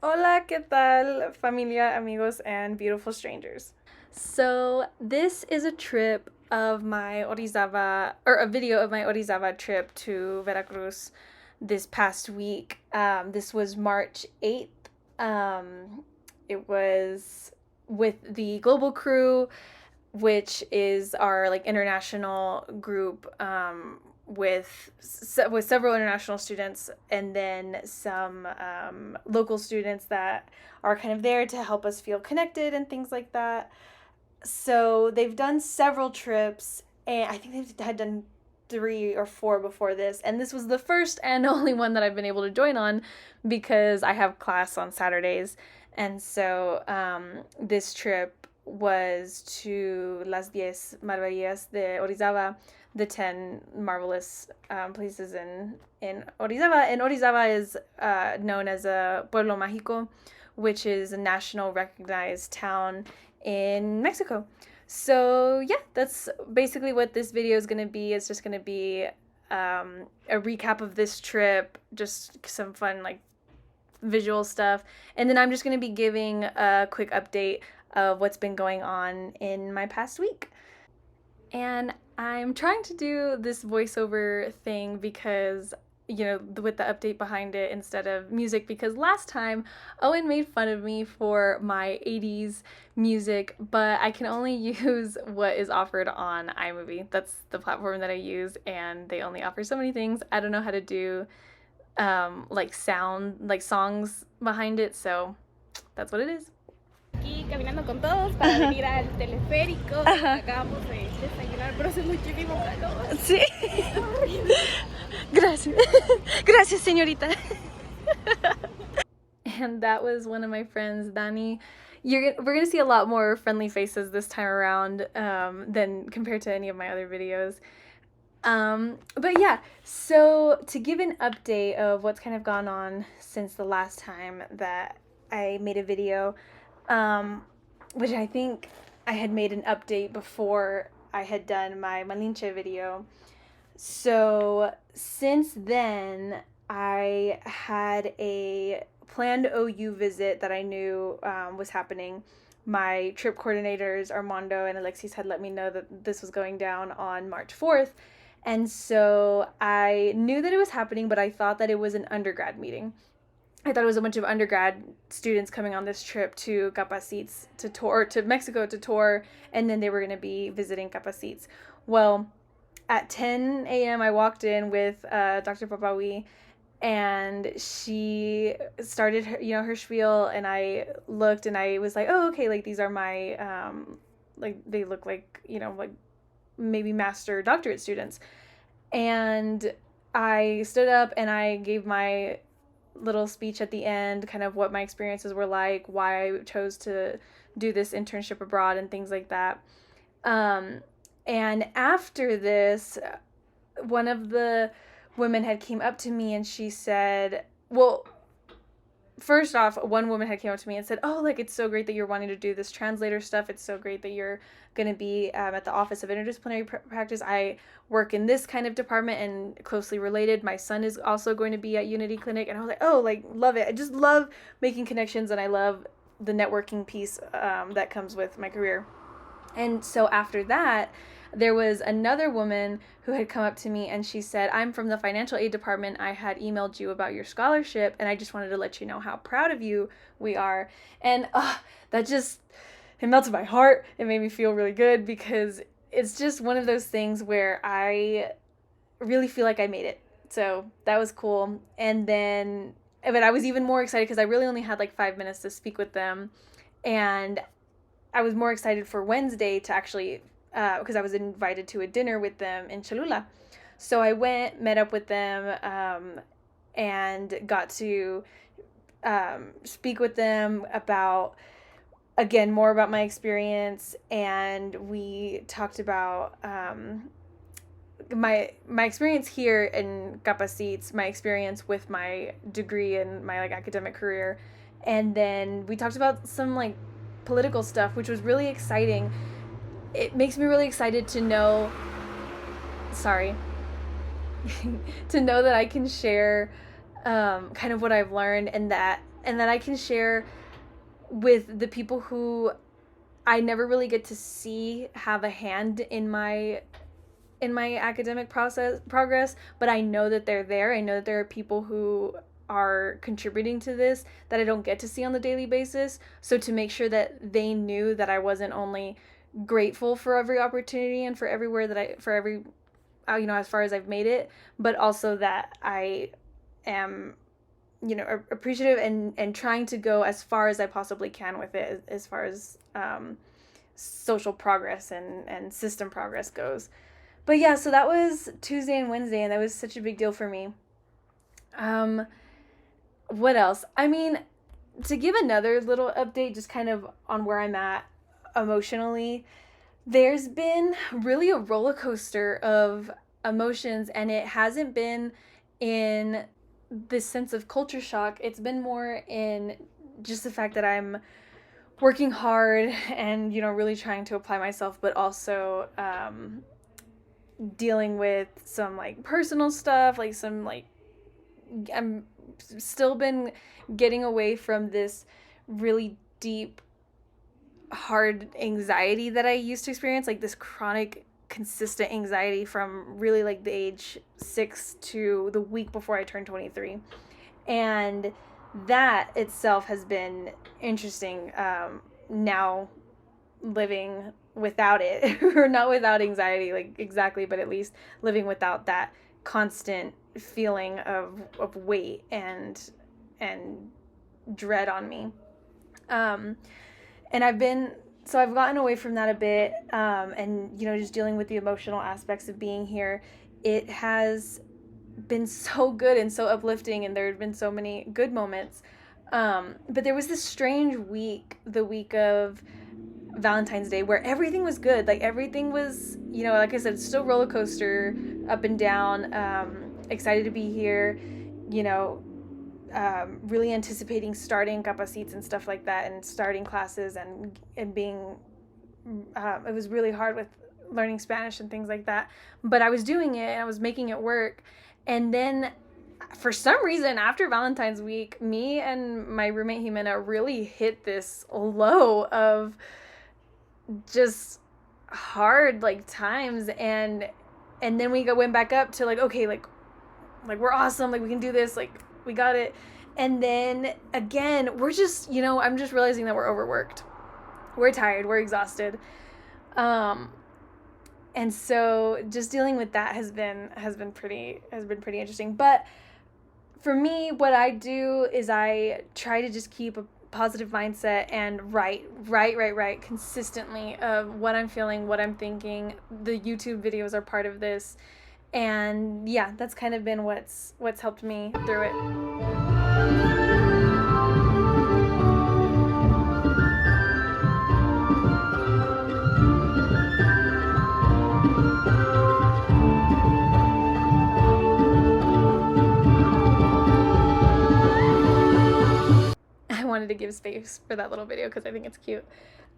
Hola, ¿qué tal, familia, amigos, and beautiful strangers? So, this is a trip of my Orizaba, or a video of my Orizaba trip to Veracruz this past week. This was March 8th. It was with the Global Crew, which is our like international group with several international students and then some local students that are kind of there to help us feel connected and things like that. So they've done several trips, and I think they had done 3 or 4 before this, and this was the first and only one that I've been able to join on because I have class on Saturdays. And so this trip was to Las 10 Maravillas de Orizaba, the 10 marvelous places in Orizaba. And Orizaba is known as a Pueblo Mágico, which is a national recognized town in Mexico. So yeah, that's basically what this video is going to be. It's just going to be a recap of this trip, just some fun like visual stuff, and then I'm just going to be giving a quick update of what's been going on in my past week. And I'm trying to do this voiceover thing because, with the update behind it instead of music, because last time Owen made fun of me for my 80s music, but I can only use what is offered on iMovie. That's the platform that I use, and they only offer so many things. I don't know how to do like sound, like songs behind it, so that's what it is. Aquí caminando con todos para venir al teleférico. Acabamos de desayunar, pero hace muchísimo calor. Sí. Gracias. Gracias, señorita. And that was one of my friends, Dani. We're gonna see a lot more friendly faces this time around than compared to any of my other videos. But yeah, so to give an update of what's kind of gone on since the last time that I made a video, which I think I had made an update before I had done my Malinche video. So since then, I had a planned OU visit that I knew was happening. My trip coordinators, Armando and Alexis, had let me know that this was going down on March 4th. And so I knew that it was happening, but I thought that it was an undergrad meeting. I thought it was a bunch of undergrad students coming on this trip to Capacites to tour, to Mexico to tour, and then they were going to be visiting Capacites. Well, at 10 a.m. I walked in with Dr. Papawi, and she started her spiel, and I looked and I was like, oh, okay, like these are my like they look like like maybe master doctorate students. And I stood up and I gave my little speech at the end, kind of what my experiences were like, why I chose to do this internship abroad and things like that. And after this, one of the women had came up to me and she said, well, first off, one woman had came up to me and said, oh, like, it's so great that you're wanting to do this translator stuff. It's so great that you're going to be at the Office of Interdisciplinary Practice. I work in this kind of department and closely related. My son is also going to be at Unity Clinic. And I was like, oh, like, love it. I just love making connections, and I love the networking piece that comes with my career. And so after that, there was another woman who had come up to me and she said, I'm from the financial aid department. I had emailed you about your scholarship, and I just wanted to let you know how proud of you we are. And that just, it melted my heart. It made me feel really good because it's just one of those things where I really feel like I made it. So that was cool. And then, but I was even more excited because I really only had like 5 minutes to speak with them. And I was more excited for Wednesday to actually, because I was invited to a dinner with them in Cholula. So I went, met up with them, and got to speak with them about, again, more about my experience. And we talked about my experience here in Capacites, my experience with my degree and my like academic career. And then we talked about some like political stuff, which was really exciting. It makes me really excited to know, to know that I can share kind of what I've learned, and that that I can share with the people who I never really get to see have a hand in my academic progress, but I know that they're there. I know that there are people who are contributing to this that I don't get to see on the daily basis. So to make sure that they knew that I wasn't only grateful for every opportunity and for everywhere that for every, as far as I've made it, but also that I am, appreciative and trying to go as far as I possibly can with it, as far as social progress and system progress goes. But yeah, so that was Tuesday and Wednesday, and that was such a big deal for me. What else? I mean, to give another little update, just kind of on where I'm at emotionally, there's been really a roller coaster of emotions, and it hasn't been in this sense of culture shock. It's been more in just the fact that I'm working hard and, really trying to apply myself, but also dealing with some like personal stuff, like some like I'm still been getting away from this really deep, hard anxiety that I used to experience, like this chronic, consistent anxiety from really like the age 6 to the week before I turned 23. And that itself has been interesting, now living without it, or not without anxiety, like exactly, but at least living without that constant feeling of weight and dread on me. And I've gotten away from that a bit, and just dealing with the emotional aspects of being here. It has been so good and so uplifting, and there have been so many good moments. But there was this strange week, the week of Valentine's Day, where everything was good. Like everything was, like I said, still roller coaster, up and down. Excited to be here, really anticipating starting capacites and stuff like that, and starting classes and being, it was really hard with learning Spanish and things like that. But I was doing it and I was making it work. And then for some reason, after Valentine's week, me and my roommate Jimena really hit this low of just hard like times, and then we went back up to like, okay, like we're awesome, like we can do this, like we got it. And then again, we're just, I'm just realizing that we're overworked, we're tired, we're exhausted, and so just dealing with that has been pretty interesting. But for me, what I do is I try to just keep a positive mindset and write consistently of what I'm feeling, what I'm thinking. The YouTube videos are part of this, and yeah, that's kind of been what's helped me through it. Wanted to give space for that little video because I think it's cute.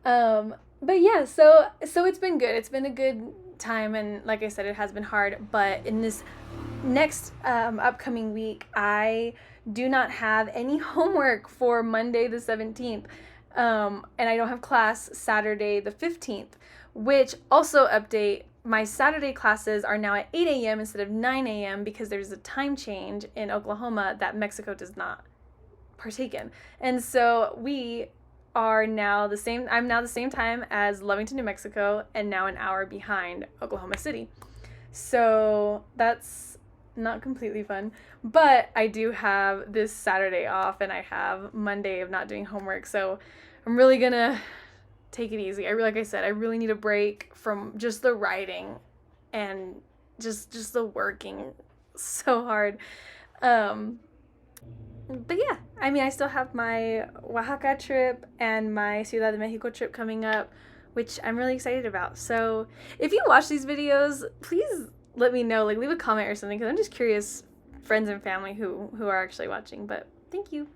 But yeah, so it's been good. It's been a good time, and like I said, it has been hard. But in this next upcoming week, I do not have any homework for Monday the 17th, and I don't have class Saturday the 15th, which also update. My Saturday classes are now at 8 a.m. instead of 9 a.m. because there's a time change in Oklahoma that Mexico does not partake in. And so we are now I'm now the same time as Lovington, New Mexico, and now an hour behind Oklahoma City. So that's not completely fun, but I do have this Saturday off, and I have Monday of not doing homework. So I'm really gonna take it easy. Like I said, I really need a break from just the writing and just the working so hard. But yeah, I mean, I still have my Oaxaca trip and my Ciudad de Mexico trip coming up, which I'm really excited about. So if you watch these videos, please let me know, like leave a comment or something, because I'm just curious, friends and family who are actually watching. But thank you.